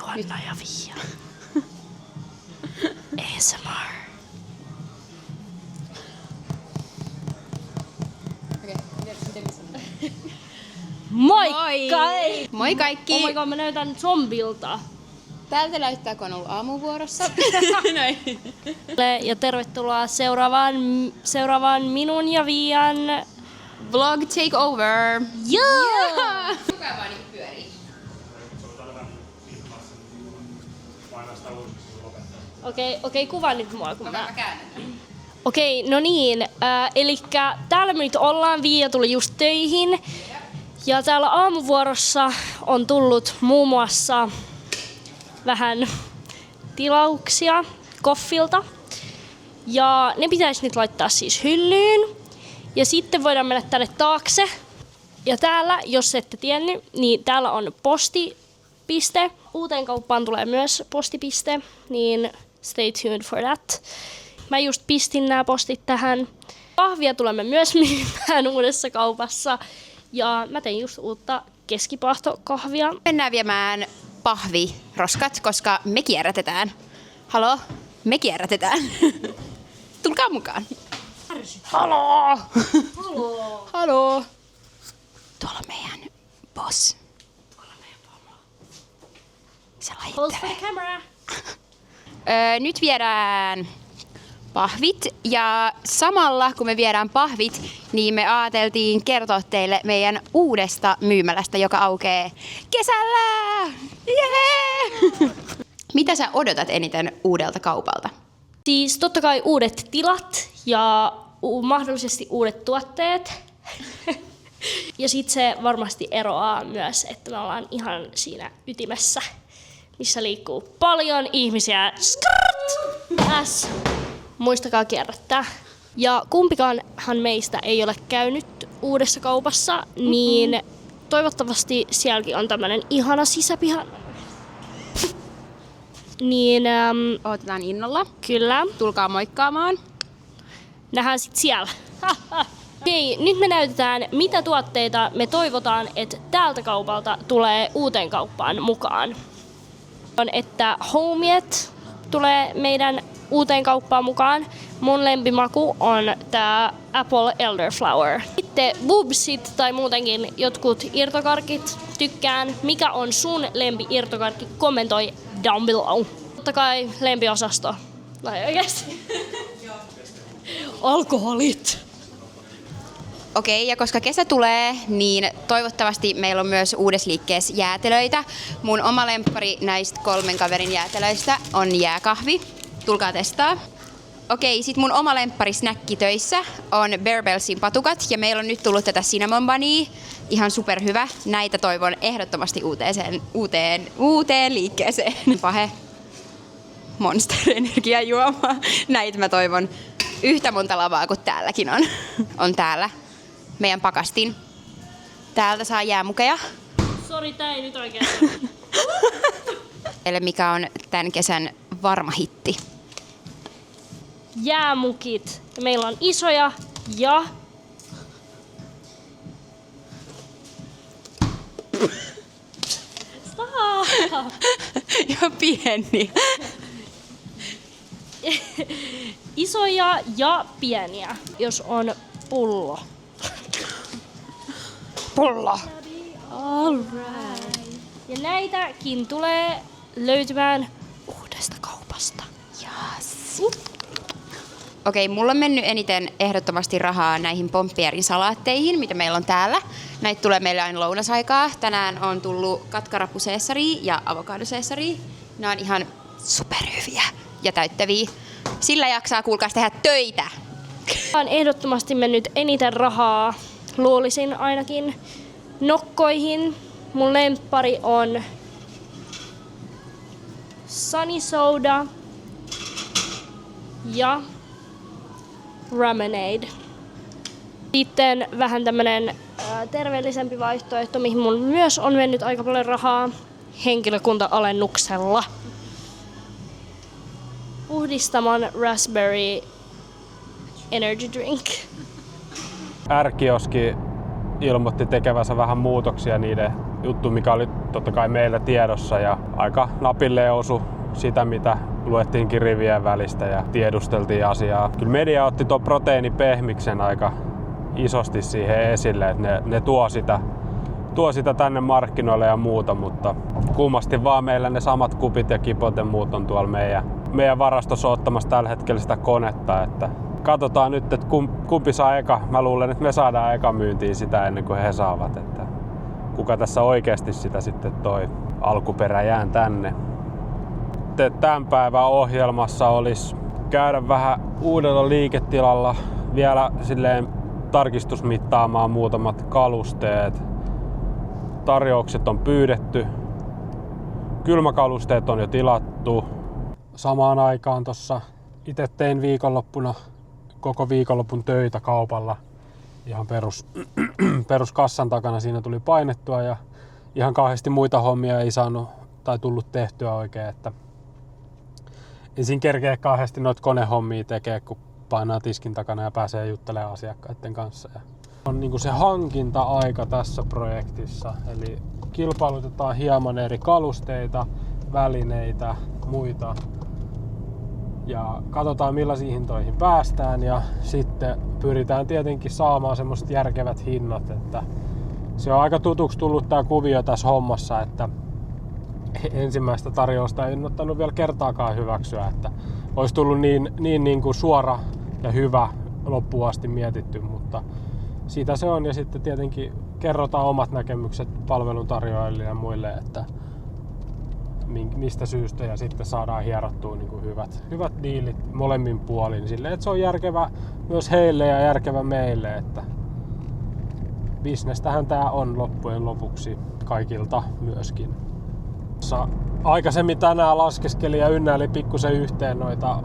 Joanna ja Viia. ASMR. Moikka! Moi kaikki! Oh my god, mä näytän zombilta. Täältä näyttää, kun on ollut aamuvuorossa. Ja tervetuloa seuraavaan minun ja Viian Vlog takeover! Yeah! Kuka vaan niinku pyörii? Okei, kuvaa nyt mua, kun mä... käännän. Okei, no niin. Elikkä täällä me nyt ollaan. Viia tuli just töihin. Ja täällä aamuvuorossa on tullut muun muassa vähän tilauksia Koffilta. Ja ne pitäisi nyt laittaa siis hyllyyn. Ja sitten voidaan mennä tänne taakse. Ja täällä, jos ette tiennyt, niin täällä on postipiste. Uuteen kauppaan tulee myös postipiste, niin stay tuned for that. Mä just pistin nämä postit tähän. Kahvia tulemme myös myymään uudessa kaupassa. Ja mä tein just uutta keskipahtokahvia. Mennään viemään pahviroskat, koska me kierrätetään. Halo? Me kierrätetään. Tulkaa mukaan. Halo! Haloo! Halo! Tuolla on meidän boss. Se Pose for laittelee. the camera! Nyt viedään pahvit ja samalla kun me viedään pahvit, niin me ajateltiin kertoa teille meidän uudesta myymälästä, joka aukeaa kesällä! Yeah! Mitä sä odotat eniten uudelta kaupalta? Siis totta kai uudet tilat ja mahdollisesti uudet tuotteet. Ja sit se varmasti eroaa myös, että me ollaan ihan siinä ytimessä, missä liikkuu paljon ihmisiä. S. Muistakaa kierrättää. Ja kumpikaanhan meistä ei ole käynyt uudessa kaupassa, niin toivottavasti sielläkin on tämmönen ihana sisäpiha. Niin, Odotetaan innolla. kyllä. Tulkaa moikkaamaan. Nähdään sit siellä. Okei, nyt me näytetään, mitä tuotteita me toivotaan, että täältä kaupalta tulee uuteen kauppaan mukaan. On, että Homeit tulee meidän uuteen kauppaan mukaan. Mun lempimaku on tää Apple Elderflower. Sitten boobsit tai muutenkin jotkut irtokarkit tykkään. Mikä on sun lempi irtokarkki? Kommentoi down below. Totta kai lempiosasto. Tai oikeesti. Alkoholit. Okei, ja koska kesä tulee, niin toivottavasti meillä on myös uudessa liikkeessä jäätelöitä. Mun oma lemppari näistä 3 kaverin jäätelöistä on jääkahvi. Tulkaa testaa. Okei, sit mun oma lemppari snäkkitöissä on Bear Bellsin patukat, ja meillä on nyt tullut tätä cinnamon bunnyä. Ihan superhyvä. Näitä toivon ehdottomasti uuteen liikkeeseen. Pahe. Monster energiajuoma. Näitä mä toivon yhtä monta lavaa kuin täälläkin on. On täällä meidän pakastin. Täältä saa jäämukeja. Sori, tää ei nyt oikein. Mikä on tämän kesän varma hitti. Jäämukit. Ja meillä on isoja ja... Stop! Ja pieni. Isoja ja pieniä, jos on pullo. Pullo. Alright. Ja näitäkin tulee löytymään uudesta kaupasta. Yes. Okei, mulla on mennyt eniten ehdottomasti rahaa näihin Pomppierin salaatteihin, mitä meillä on täällä. Näitä tulee meille aina lounasaikaa. Tänään on tullut katkarapuseessaria ja avokadoseessaria. Nämä on ihan superhyviä ja täyttäviä. Sillä jaksaa kuulkaas tehdä töitä. On ehdottomasti mennyt eniten rahaa, luulisin ainakin, nokkoihin. Mun lemppari on Sunny Soda ja Ramonade. Sitten vähän tämmönen terveellisempi vaihtoehto, mihin mun myös on mennyt aika paljon rahaa henkilökunta-alennuksella. Puhdistamon Raspberry Energy Drink. R-kioski ilmoitti tekevänsä vähän muutoksia niiden juttuun, mikä oli totta kai meillä tiedossa ja aika napille osu sitä, mitä luettiinkin rivien välistä ja tiedusteltiin asiaa. Kyllä media otti tuon proteiinipehmiksen aika isosti siihen esille, että ne tuo sitä tänne markkinoille ja muuta, mutta kummasti vaan meillä ne samat kupit ja kipot ja muut on tuolla meidän varastossa ottamassa tällä hetkellä sitä konetta, että katsotaan nyt, että kumpi saa eka. Mä luulen, että me saadaan eka myyntiin sitä ennen kuin he saavat, että kuka tässä oikeasti sitä sitten toi alkuperäjään tänne. Tämän päivän ohjelmassa olisi käydä vähän uudella liiketilalla vielä silleen tarkistusmittaamaan muutamat kalusteet. Tarjoukset on pyydetty. Kylmäkalusteet on jo tilattu. Samaan aikaan tossa itse tein viikonloppuna koko viikonlopun töitä kaupalla. Ihan perus kassan takana siinä tuli painettua ja ihan kauheasti muita hommia ei saanut tai tullut tehtyä oikein, että ei siinä kerkeä kauheasti noita konehommia tekee, kun painaa tiskin takana ja pääsee juttelemaan asiakkaiden kanssa. Ja on niin kuin se hankinta-aika tässä projektissa, eli kilpailutetaan hieman eri kalusteita, välineitä, muita ja katsotaan millaisiin hintoihin päästään ja sitten pyritään tietenkin saamaan semmoiset järkevät hinnat, että se on aika tutuksi tullut tää kuvio tässä hommassa, että ensimmäistä tarjousta ei ottanut vielä kertaakaan hyväksyä, että olisi tullut niin kuin suora ja hyvä loppuun asti mietitty, mutta siitä se on ja sitten tietenkin kerrotaan omat näkemykset palveluntarjoajille ja muille, että mistä syystä ja sitten saadaan hierottua niin kuin hyvät diilit molemmin puolin silleen, että se on järkevä myös heille ja järkevä meille, että bisnestähän tää on loppujen lopuksi kaikilta myöskin. Aikaisemmin tänään laskeskelin ja ynnäili pikkusen yhteen noita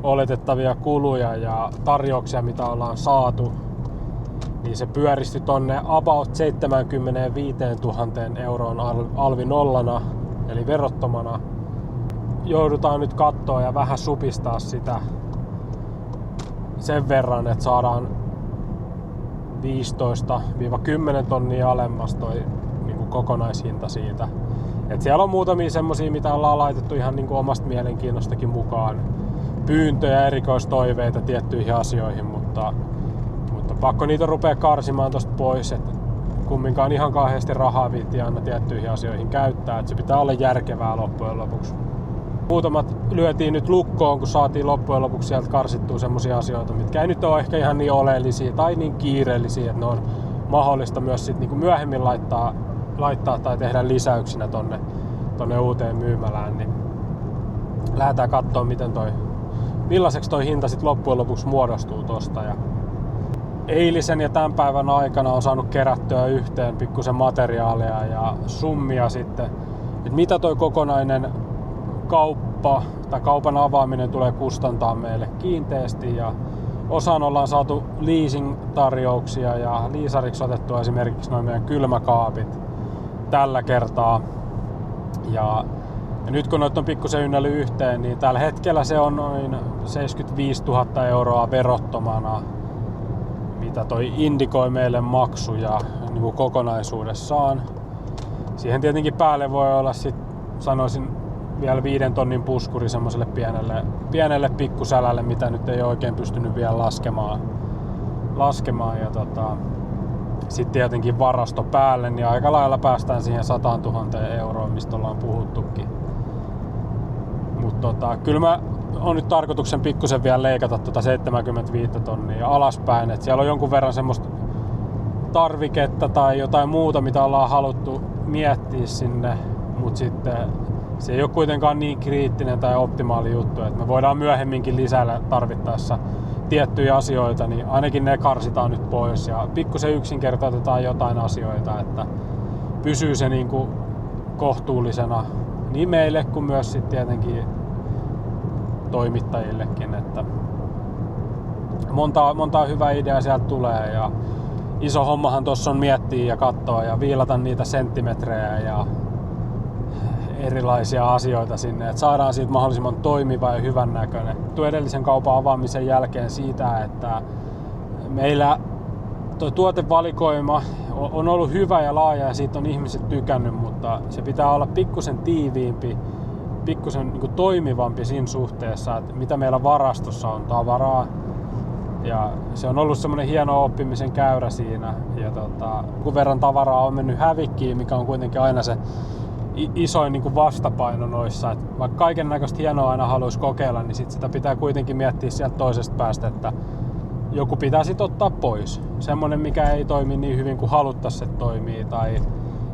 oletettavia kuluja ja tarjouksia, mitä ollaan saatu, niin se pyöristi tonne about 75 000 euroon alvi nollana, eli verottomana. Joudutaan nyt katsoa ja vähän supistaa sitä sen verran, että saadaan 15-10 tonnia alemmas toi niin kuin kokonaishinta siitä. Et siellä on muutamia semmosia, mitä ollaan laitettu ihan niin kuin omasta mielenkiinnostakin mukaan. Pyyntöjä ja erikoistoiveita tiettyihin asioihin, mutta pakko niitä rupea karsimaan tosta pois, että kumminkaan ihan kauheasti rahaa viittii aina tiettyihin asioihin käyttää, että se pitää olla järkevää loppujen lopuksi. Muutamat lyötiin nyt lukkoon, kun saatiin loppujen lopuksi sieltä karsittua semmosia asioita, mitkä ei nyt ole ehkä ihan niin oleellisia tai niin kiireellisiä, että ne on mahdollista myös sit niinku myöhemmin laittaa tai tehdä lisäyksinä tonne uuteen myymälään, niin lähdetään katsoa millaiseksi toi hinta sit loppujen lopuksi muodostuu tosta. Ja eilisen ja tämän päivän aikana on saanut kerättyä yhteen pikkusen materiaalia ja summia sitten, että mitä toi kokonainen kauppa tai kaupan avaaminen tulee kustantaa meille kiinteästi, ja osaan ollaan saatu leasing-tarjouksia ja liisariksi otettua esimerkiksi noin meidän kylmäkaapit tällä kertaa. Ja nyt kun noita on pikkusen ynnäily yhteen, niin tällä hetkellä se on noin 75 000 euroa verottomana, mitä toi indikoi meille maksuja niin kuin kokonaisuudessaan. Siihen tietenkin päälle voi olla sit, sanoisin, vielä 5 tonnin puskuri semmoiselle pienelle pikkusälälle, mitä nyt ei oikein pystynyt vielä laskemaan. Ja sitten tietenkin varasto päälle, niin aika lailla päästään siihen 100 000 euroon, mistä ollaan puhuttukin. Mutta kyllä mä on nyt tarkoituksen pikkusen vielä leikata 75 tonnia alaspäin, että siellä on jonkun verran semmoista tarviketta tai jotain muuta, mitä ollaan haluttu miettiä sinne, mutta sitten se ei ole kuitenkaan niin kriittinen tai optimaali juttu, että me voidaan myöhemminkin lisäillä tarvittaessa tiettyjä asioita, niin ainakin ne karsitaan nyt pois ja pikkusen yksinkertaistetaan jotain asioita, että pysyy se niin kuin kohtuullisena niin meille kuin myös sitten tietenkin toimittajillekin, että montaa hyvää ideaa sieltä tulee ja iso hommahan tuossa on miettiä ja katsoa ja viilata niitä senttimetrejä ja erilaisia asioita sinne, että saadaan siitä mahdollisimman toimiva ja hyvän näköinen. Edellisen kaupan avaamisen jälkeen siitä, että meillä Tuo tuotevalikoima on ollut hyvä ja laaja ja siitä on ihmiset tykännyt, mutta se pitää olla pikkusen tiiviimpi, pikkusen niin kuin toimivampi siinä suhteessa, että mitä meillä varastossa on tavaraa. Ja se on ollut semmoinen hieno oppimisen käyrä siinä. Ja kun verran tavaraa on mennyt hävikkiin, mikä on kuitenkin aina se isoin niin kuin vastapaino noissa. Et vaikka kaiken näköistä hienoa aina haluaisi kokeilla, niin sit sitä pitää kuitenkin miettiä sieltä toisesta päästä, että joku pitää sit ottaa pois. Semmoinen, mikä ei toimi niin hyvin kuin haluttaisiin, että toimii. Tai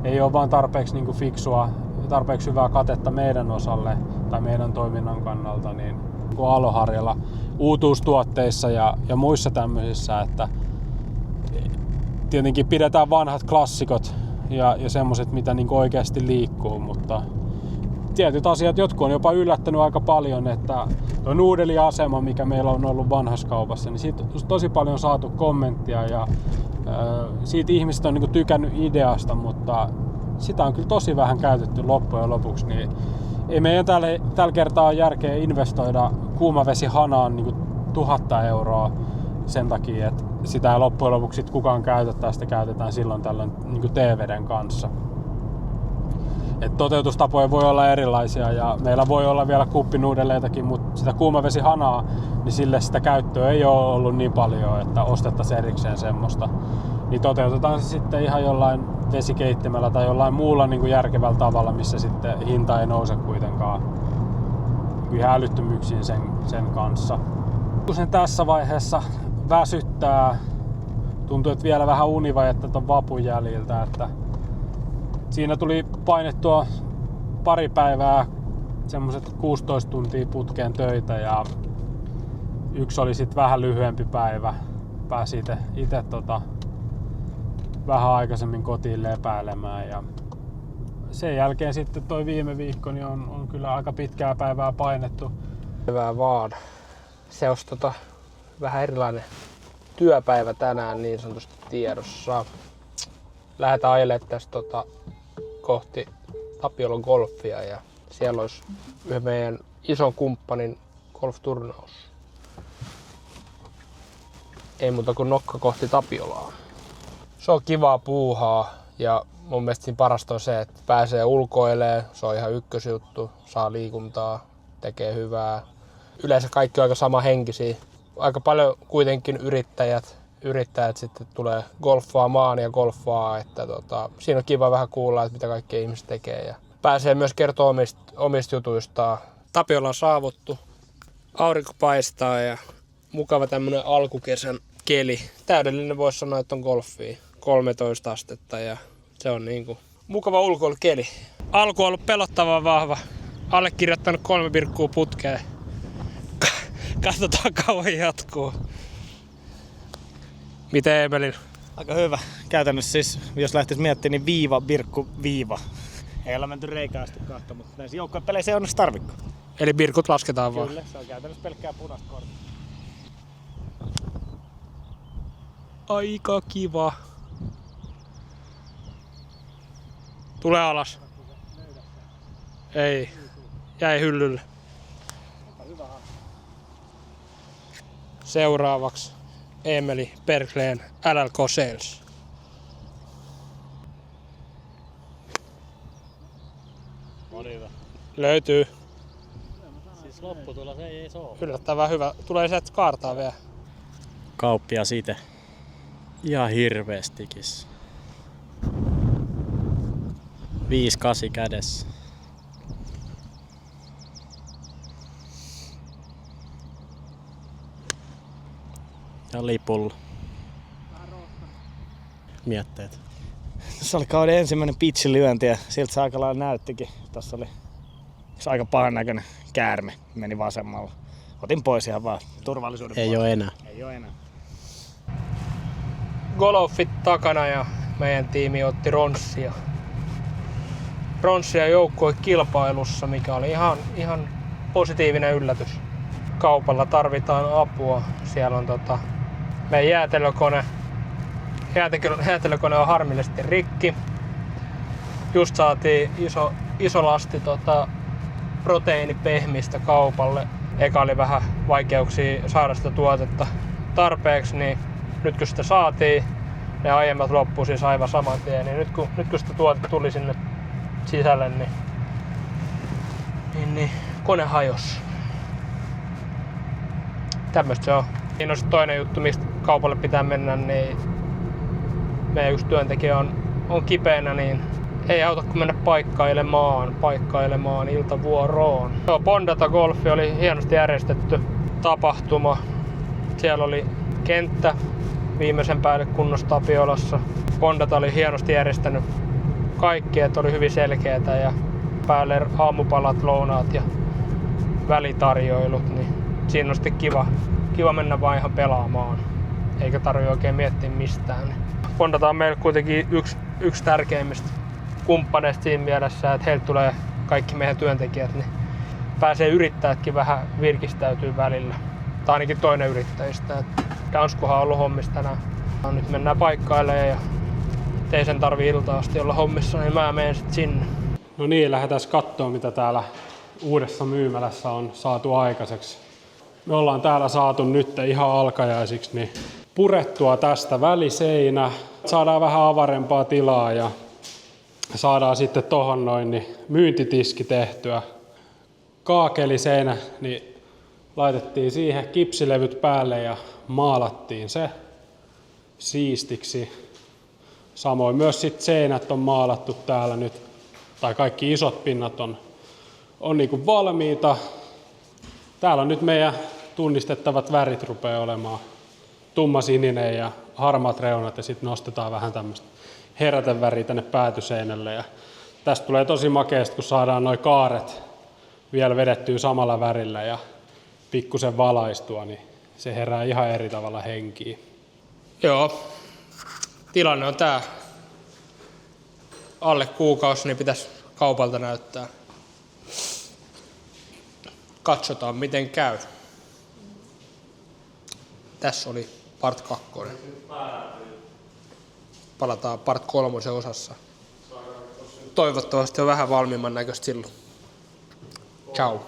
ei ole vaan tarpeeksi niin kuin fiksua, tarpeeksi hyvää katetta meidän osalle tai meidän toiminnan kannalta. Niin kuin Aloharjalla uutuustuotteissa ja muissa tämmöisissä, että tietenkin pidetään vanhat klassikot ja semmoiset, mitä niin oikeasti liikkuu, mutta tietyt asiat, jotkut on jopa yllättänyt aika paljon, että tuo nuudeliasema, mikä meillä on ollut vanhassa kaupassa, niin siitä on tosi paljon saatu kommenttia ja siitä ihmiset on niin tykännyt ideasta, mutta sitä on kyllä tosi vähän käytetty loppujen lopuksi, niin ei meidän tällä kertaa ole järkeä investoida kuumavesihanaan niin 1 000 euroa sen takia, että sitä ei loppujen lopuksi kukaan käytä, sitä käytetään silloin tällöin niin teeveden kanssa. Et toteutustapoja voi olla erilaisia ja meillä voi olla vielä kuppinuudeleitakin, mutta sitä kuumavesihanaa, niin sille sitä käyttöä ei ole ollut niin paljon, että ostettaisiin erikseen semmoista. Niin toteutetaan se sitten ihan jollain vesikeittimellä tai jollain muulla niin kuin järkevällä tavalla, missä sitten hinta ei nouse kuitenkaan ihan älyttömyyksiin sen kanssa. Kun sen tässä vaiheessa väsyttää, tuntuu, että vielä vähän univajetta ton vapun jäljiltä, että siinä tuli painettua pari päivää semmoset 16 tuntia putkeen töitä ja yksi oli sitten vähän lyhyempi päivä. Pääsi itse vähän aikaisemmin kotiin lepäilemään ja sen jälkeen sitten toi viime viikko niin on kyllä aika pitkää päivää painettu. Hyvää vaan. Se olisi vähän erilainen työpäivä tänään niin sanotusti tiedossa. Lähdetään ajelemaan tästä kohti Tapiolon golfia ja siellä olisi yhden meidän ison kumppanin golfturnaus. Ei muuta kuin nokka kohti Tapiolaa. Se on kivaa puuhaa ja mun mielestä siinä parasta on se, että pääsee ulkoilemaan, se on ihan ykkösjuttu, saa liikuntaa, tekee hyvää. Yleensä kaikki on aika samahenkisiä. Aika paljon kuitenkin yrittäjät sitten tulee golfaamaan ja golfaa, että siinä on kiva vähän kuulla, että mitä kaikki ihmiset tekee ja pääsee myös kertoa omista jutuistaan. Tapiola on saavuttu, aurinko paistaa ja mukava tämmönen alkukesän keli. Täydellinen voisi sanoa, että on golfia. 13 astetta ja se on niinku mukava ulkoilukeli. Alku on ollut pelottavan vahva. Allekirjoittanut 3 virkkuu putkeen. Katsotaan kauan jatkuu. Miten Emelin? Aika hyvä. Käytännössä siis, jos lähtis miettimään, niin viiva, birkku, viiva. Ei olla menty reikään asti kahta, mutta näissä joukkuepeleissä ei onneksi tarvikko. Eli birkut lasketaan vaan? Kyllä, se on käytännössä pelkkää punaista korttia. Aika kiva. Tule alas. Ei. Jäi hyllylle. Seuraavaksi Emeli Berglen LLK Sales. On hyvä. Löytyy. Siis lopputulos ei oo. Yllättävän hyvä. Tulee sieltä kaartaa vielä. Kauppias ite. Ihan hirveestikis. 5-8 kädessä. Ja lipulla. Mietteet. Se oli kauden ensimmäinen pitchilyönti ja siltä se aika lailla näyttikin. Tässä oli aika pahan näköinen käärme, meni vasemmalla. Otin pois ihan vaan turvallisuuden Ei pois. oo enää. Ei oo enää. Golfit takana ja meidän tiimi otti ronssia. Ronssia joukkuekilpailussa, mikä oli ihan positiivinen yllätys. Kaupalla tarvitaan apua. Siellä on meidän jäätelökone. Jäätelökone on harmillisesti rikki. Just saatiin iso lasti proteiinipehmistä kaupalle. Eka oli vähän vaikeuksia saada sitä tuotetta tarpeeksi, niin nyt kun sitä saatiin, ne aiemmat loppui siis aivan saman tien. Niin nyt kun sitä tuote tuli sinne sisälle, niin kone hajosi. Tämmöstä se on. Siinä on sit toinen juttu, mistä kaupalle pitää mennä, niin meidän yksi työntekijä on kipeänä, niin ei auta kun mennä paikkailemaan iltavuoroon. Bondata Golfi oli hienosti järjestetty tapahtuma. Siellä oli kenttä viimeisen päälle kunnossa Tapiolassa. Bondata oli hienosti järjestänyt kaikki, että oli hyvin selkeätä ja päälle aamupalat, lounaat ja välitarjoilut. Niin siinä on sitten kiva mennä vaan ihan pelaamaan, eikä tarvitse oikein miettiä mistään. Bondata on meille kuitenkin yksi tärkeimmistä kumppaneista siinä mielessä, että heiltä tulee kaikki meidän työntekijät, niin pääsee yrittäjätkin vähän virkistäytyy välillä. Tai ainakin toinen yrittäjistä. Danskuhan on ollut hommissa tänään. Nyt mennään paikkailemaan ja ei sen tarvii iltaan asti olla hommissa, niin mä menen sitten sinne. No niin, lähdetään katsoa mitä täällä uudessa myymälässä on saatu aikaiseksi. Me ollaan täällä saatu nyt ihan alkajaisiksi niin purettua tästä väliseinä. Saadaan vähän avarempaa tilaa ja saadaan sitten tohon noin niin myyntitiski tehtyä. Kaakeliseinä niin laitettiin siihen kipsilevyt päälle ja maalattiin se siistiksi. Samoin myös sit seinät on maalattu täällä nyt, tai kaikki isot pinnat on niinku valmiita. Täällä on nyt meidän tunnistettavat värit rupeaa olemaan tummasininen ja harmaat reunat ja sitten nostetaan vähän tämmöistä heräteväriä tänne päätyseinälle. Ja tästä tulee tosi makeasti, kun saadaan noi kaaret vielä vedettyä samalla värillä ja pikkusen valaistua, niin se herää ihan eri tavalla henkiin. Joo, tilanne on tää. Alle kuukausi niin pitäisi kaupalta näyttää. Katsotaan miten käy. Tässä oli part 2. Palataan part 3 osassa. Toivottavasti on vähän valmiimman näköistä silloin. Ciao.